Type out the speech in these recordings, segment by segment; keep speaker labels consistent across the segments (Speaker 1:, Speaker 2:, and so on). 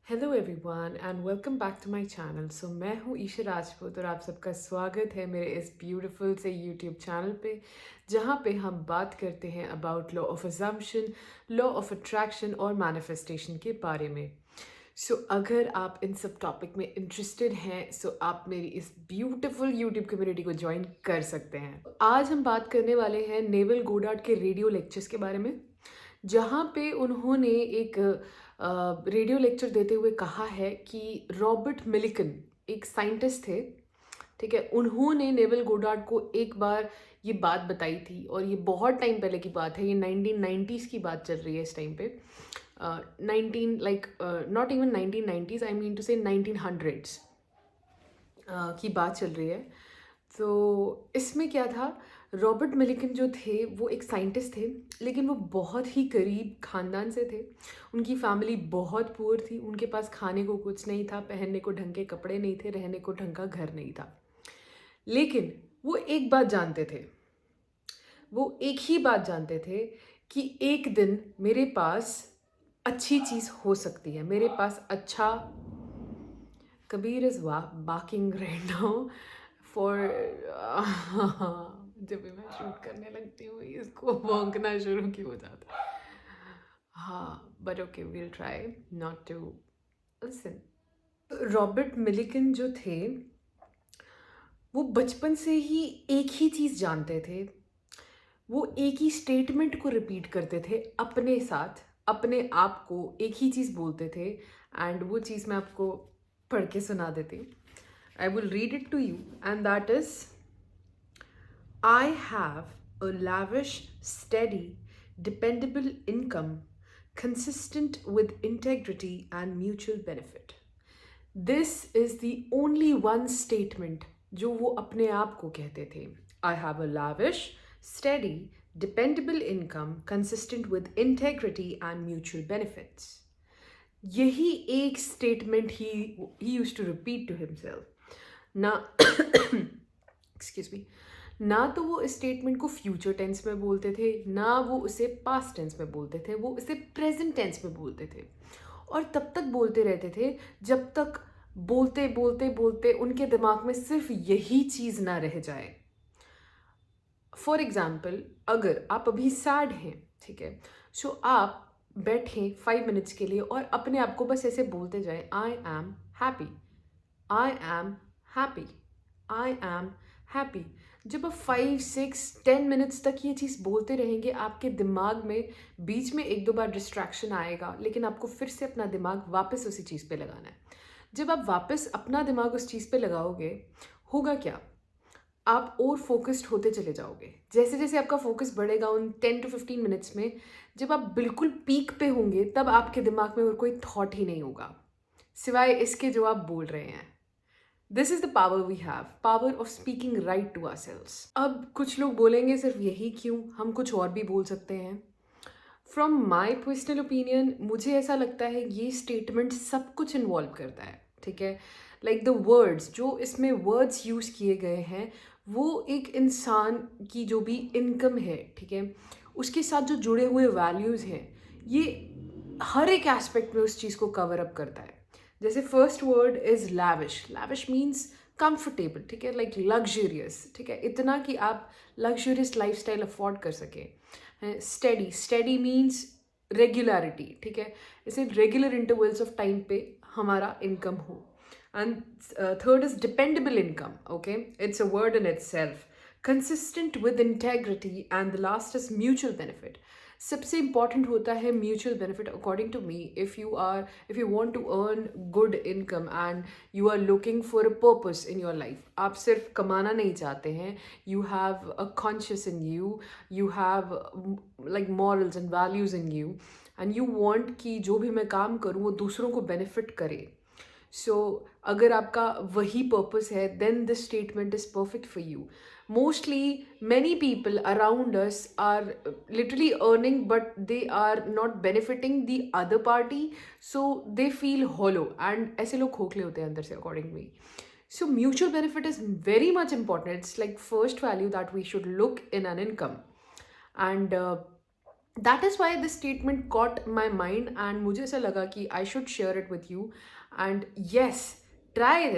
Speaker 1: Hello everyone and welcome back to my channel. मैं हूँ ईशा राजपूत और आप सबका स्वागत है मेरे इस ब्यूटीफुल से यूट्यूब चैनल पे, जहाँ पे हम बात करते हैं about law of assumption, law of attraction और मैनिफेस्टेशन के बारे में। अगर आप इन सब टॉपिक में इंटरेस्टेड हैं आप मेरी इस ब्यूटीफुल यूट्यूब कम्युनिटी को ज्वाइन कर सकते हैं। आज हम बात करने वाले हैं नेवल गोडार्ड के रेडियो लेक्चर्स के बारे में, जहाँ पे उन्होंने एक रेडियो लेक्चर देते हुए कहा है कि रॉबर्ट मिलिकन एक साइंटिस्ट थे, ठीक है। उन्होंने नेवल गोडार्ड को एक बार ये बात बताई थी और ये बहुत टाइम पहले की बात है, ये 1990s की बात चल रही है इस टाइम पे। 19 not even 1990s, I mean to say 1900s की बात चल रही है। तो इसमें क्या था, रॉबर्ट मिलिकन जो थे वो एक साइंटिस्ट थे, लेकिन वो बहुत ही गरीब ख़ानदान से थे। उनकी फैमिली बहुत पुअर थी, उनके पास खाने को कुछ नहीं था, पहनने को ढंग के कपड़े नहीं थे, रहने को ढंग का घर नहीं था। लेकिन वो एक बात जानते थे, वो एक ही बात जानते थे कि एक दिन मेरे पास अच्छी चीज़ हो सकती है, मेरे पास अच्छा। Kabir is barking right now for जब भी मैं शूट करने लगती हूँ इसको भौंकना शुरू क्यों हो जाता है। हाँ, but okay, will try not to listen. Robert Millikan जो थे वो बचपन से ही एक ही चीज़ जानते थे, वो एक ही स्टेटमेंट को रिपीट करते थे अपने साथ, अपने आप को एक ही चीज़ बोलते थे। एंड वो चीज़ मैं आपको पढ़ के सुना देती। I will read it to you, and that is, I have a lavish, steady, dependable income consistent with integrity and mutual benefit. This is the only one statement जो वो अपने आप को कहते थे। I have a lavish, steady, dependable income consistent with integrity and mutual benefits. यही एक statement he used to repeat to himself ना। Excuse me. ना तो वो इस स्टेटमेंट को फ्यूचर टेंस में बोलते थे, ना वो उसे पास्ट टेंस में बोलते थे, वो इसे प्रेजेंट टेंस में बोलते थे। और तब तक बोलते रहते थे जब तक बोलते बोलते बोलते उनके दिमाग में सिर्फ यही चीज़ ना रह जाए। फॉर एग्जाम्पल, अगर आप अभी सैड हैं, ठीक है, आप बैठें 5 मिनट्स के लिए और अपने आप को बस ऐसे बोलते जाएं, I am happy, I am happy, I am happy. जब आप 5 6 10 मिनट्स तक ये चीज़ बोलते रहेंगे, आपके दिमाग में बीच में एक दो बार डिस्ट्रैक्शन आएगा, लेकिन आपको फिर से अपना दिमाग वापस उसी चीज़ पे लगाना है। जब आप वापस अपना दिमाग उस चीज़ पे लगाओगे, होगा क्या, आप और फोकस्ड होते चले जाओगे। जैसे जैसे आपका फोकस बढ़ेगा उन 10 to 15 मिनट्स में, जब आप बिल्कुल पीक पे होंगे तब आपके दिमाग में और कोई थॉट ही नहीं होगा सिवाय इसके जो आप बोल रहे हैं। This is the power we have, power of speaking right to ourselves. अब कुछ लोग बोलेंगे सिर्फ यही क्यों, हम कुछ और भी बोल सकते हैं। फ्रॉम माई पर्सनल ओपिनियन मुझे ऐसा लगता है ये स्टेटमेंट सब कुछ इन्वॉल्व करता है, ठीक है। लाइक द वर्ड्स, जो इसमें वर्ड्स यूज़ किए गए हैं वो एक इंसान की जो भी इनकम है, ठीक है, उसके साथ जो जुड़े हुए वैल्यूज़ हैं, ये हर एक एस्पेक्ट में उस चीज़ को कवर अप करता है। जैसे first word is lavish. Lavish means comfortable, ठीक है, लाइक लग्जरियस, ठीक है, इतना कि आप लग्जरियस लाइफस्टाइल अफोर्ड कर सकें। स्टेडी, स्टेडी मीन्स रेगुलरिटी, ठीक है, इसे रेगुलर इंटरवल्स ऑफ टाइम पे हमारा इनकम हो। And third is dependable income, okay? It's a word in itself. Consistent with integrity, and the last is mutual benefit. सबसे important होता है mutual benefit according to me. If you want to earn good income and you are looking for a purpose in your life, आप सिर्फ कमाना नहीं चाहते हैं, you have a conscious in you, you have like morals and values in you, and you want कि जो भी मैं काम करूँ वो दूसरों को benefit करे। अगर आपका वही पर्पस है, then this statement is perfect for you. Mostly many people around us are literally earning but they are not benefiting the other party, so they feel hollow, and ऐसे लोग खोखले होते हैं अंदर से according me. So mutual benefit is very much important. It's like first value that we should look in an income. And that is why this statement caught my mind and मुझे ऐसा लगा कि I should share it with you and yes try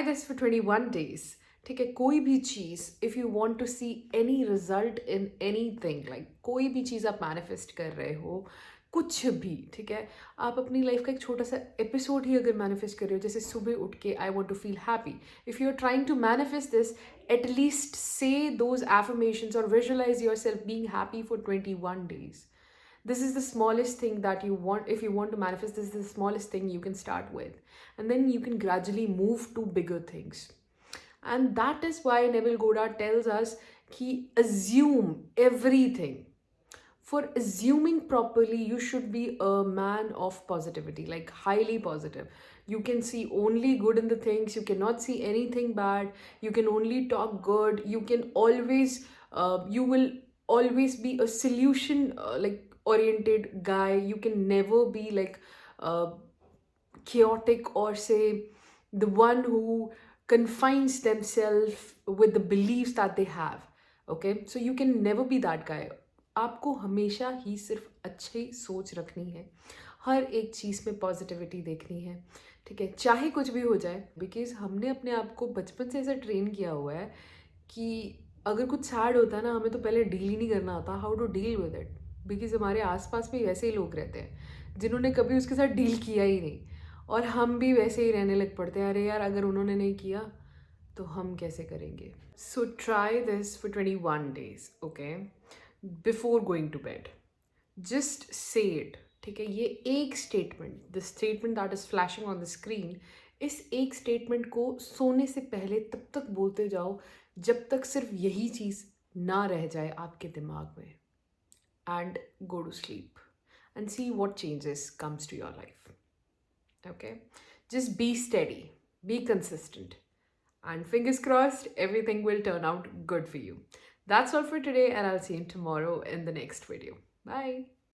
Speaker 1: this for 21 days. ठीक है, कोई भी चीज़ if you want to see any result in anything, like कोई भी चीज़ आप मैनिफेस्ट कर रहे हो, कुछ भी, ठीक है, आप अपनी लाइफ का एक छोटा सा एपिसोड ही अगर मैनिफेस्ट कर रहे हो, जैसे सुबह उठ के I want to feel happy, if you are trying to manifest this, at least say those affirmations or visualize yourself being happy for 21 days. This is the smallest thing that you want. If you want to manifest, this is the smallest thing you can start with, and then you can gradually move to bigger things. And that is why Neville Goddard tells us he assume everything. For assuming properly, you should be a man of positivity, like highly positive. You can see only good in the things, you cannot see anything bad, you can only talk good, you can always, you will always be a solution like oriented guy. You can never be like uh, chaotic or say the one who confines themselves with the beliefs that they have. Okay, so you can never be that guy. आपको हमेशा ही सिर्फ अच्छी सोच रखनी है, हर एक चीज़ में positivity देखनी है, ठीक है, चाहे कुछ भी हो जाए, बिकॉज हमने अपने आप को बचपन से ऐसा ट्रेन किया हुआ है कि अगर कुछ सैड होता है ना, हमें तो पहले डील ही नहीं करना आता how to deal with it, because हमारे आसपास भी वैसे ही लोग रहते हैं जिन्होंने कभी उसके साथ डील किया ही नहीं, और हम भी वैसे ही रहने लग पड़ते हैं, अरे यार अगर उन्होंने नहीं किया तो हम कैसे करेंगे. So try this for 21 days, okay, before going to bed. Just say it, ठीक है, ये एक statement, the statement that is flashing on the screen, इस एक स्टेटमेंट को सोने से पहले तब तक बोलते जाओ जब तक सिर्फ यही चीज़ ना रह जाए आपके दिमाग में, and go to sleep and see what changes comes to your life. Okay, just be steady, be consistent, and fingers crossed everything will turn out good for you. That's all for today, and I'll see you tomorrow in the next video. Bye.